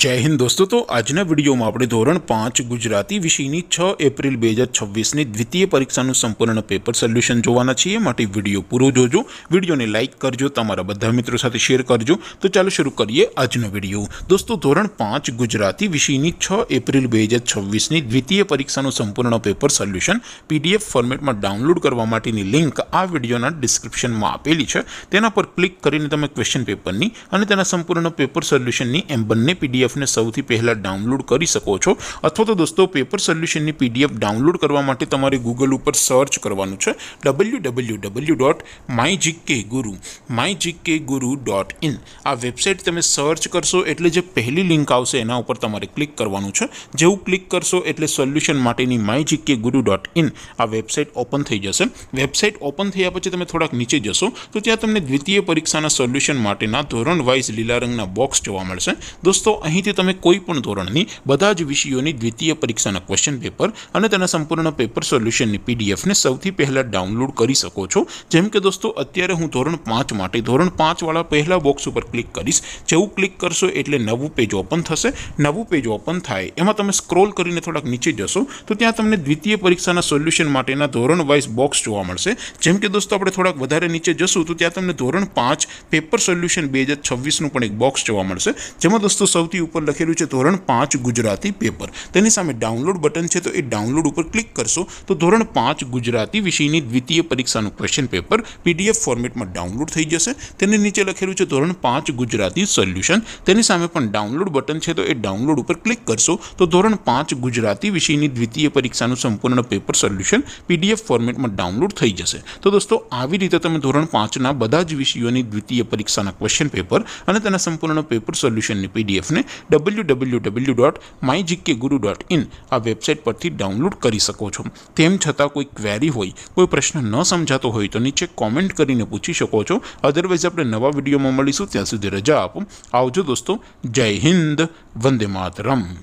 जय हिंद दोस्तों। तो आजना विडियो में આપણે ધોરણ 5 ગુજરાતી વિષયની 6 એપ્રિલ 2026 ની દ્વિતીય પરીક્ષાનું સંપૂર્ણ પેપર સોલ્યુશન જોવાના છીએ। માટે વિડિયો પૂરો જોજો, વિડિયોને લાઈક કરજો, તમારા બધા મિત્રો સાથે શેર કરજો। તો ચાલો શરૂ કરીએ આજનો વિડિયો। દોસ્તો ધોરણ 5 ગુજરાતી વિષયની 6 એપ્રિલ 2026 ની દ્વિતીય પરીક્ષાનું સંપૂર્ણ પેપર સોલ્યુશન પીડીએફ ફોર્મેટમાં ડાઉનલોડ કરવા માટેની લિંક આ વિડિયોના ડિસ્ક્રિપ્શનમાં આપેલી છે। તેના પર ક્લિક કરીને તમે ક્વેશ્ચન પેપરની અને તેના સંપૂર્ણ પેપર સોલ્યુશનની એમ બંને પીડીએફ ने સૌથી પહેલા ડાઉનલોડ કરી શકો છો। અથવા તો દોસ્તો પેપર સોલ્યુશનની પીડીએફ ડાઉનલોડ કરવા માટે તમારે ગૂગલ ઉપર સર્ચ કરવાનું છે www.mygkguru.in। આ વેબસાઇટ તમે સર્ચ કરશો એટલે જે પહેલી લિંક આવશે એના ઉપર તમારે ક્લિક કરવાનું છે। જેવું ક્લિક કરશો એટલે સોલ્યુશન માટેની mygkguru.in આ વેબસાઇટ ઓપન થઈ જશે। વેબસાઇટ ઓપન થયા પછી તમે થોડાક નીચે જશો તો ત્યાં તમને દ્વિતીય પરીક્ષાના સોલ્યુશન માટેના ધોરણ વાઇઝ લીલા રંગના બોક્સ જોવા મળશે। દોસ્તો અહીંથી તમે કોઈ પણ ધોરણની બધા જ વિષયોની દ્વિતીય પરીક્ષાના ક્વેશ્ચન પેપર અને તેના સંપૂર્ણ પેપર સોલ્યુશનની પીડીએફને સૌથી પહેલા ડાઉનલોડ કરી શકો છો। જેમ કે દોસ્તો અત્યારે હું ધોરણ 5 માટે ધોરણ 5 વાળા પહેલા બોક્સ ઉપર ક્લિક કરીશ। જેવું ક્લિક કરશો એટલે નવું પેજ ઓપન થશે। નવું પેજ ઓપન થાય એમાં તમે સ્ક્રોલ કરીને થોડાક નીચે જશો તો ત્યાં તમને દ્વિતીય પરીક્ષાના સોલ્યુશન માટેના ધોરણ વાઇઝ બોક્સ જોવા મળશે। જેમ કે દોસ્તો આપણે થોડાક વધારે નીચે જશું તો ત્યાં તમને ધોરણ 5 પેપર સોલ્યુશન 2026 નું પણ એક બોક્સ જોવા મળશે। જેમાં દોસ્તો સૌથી ઉપર લખેલું છે ધોરણ 5 ગુજરાતી પેપર। તેની સામે ડાઉનલોડ બટન છે તો એ ડાઉનલોડ ઉપર ક્લિક કરશો તો ધોરણ 5 ગુજરાતી વિષયની દ્વિતીય પરીક્ષાનું ક્વેશ્ચન પેપર પીડીએફ ફોર્મેટમાં ડાઉનલોડ થઈ જશે। તેની નીચે લખેલું છે ધોરણ 5 ગુજરાતી સોલ્યુશન। તેની સામે પણ ડાઉનલોડ બટન છે તો એ ડાઉનલોડ ઉપર ક્લિક કરશો તો ધોરણ 5 ગુજરાતી વિષયની દ્વિતીય પરીક્ષાનું સંપૂર્ણ પેપર સોલ્યુશન પીડીએફ ફોર્મેટમાં ડાઉનલોડ થઈ જશે। તો દોસ્તો આવી રીતે તમે ધોરણ 5 ના બધા જ વિષયોની દ્વિતીય પરીક્ષાના ક્વેશ્ચન પેપર અને તેના સંપૂર્ણ પેપર સોલ્યુશનની પીડીએફને www.mygkguru.in આ વેબસાઇટ પરથી ડાઉનલોડ કરી શકો છો। તેમ છતાં કોઈ ક્વેરી હોય, કોઈ પ્રશ્ન ન સમજાતો હોય તો નીચે કોમેન્ટ કરીને પૂછી શકો છો। અધરવાઇઝ આપણે નવા વિડીયોમાં મળીશું, ત્યાં સુધી રજા આપો। આવજો દોસ્તો। જય હિન્દ, વંદે માતરમ।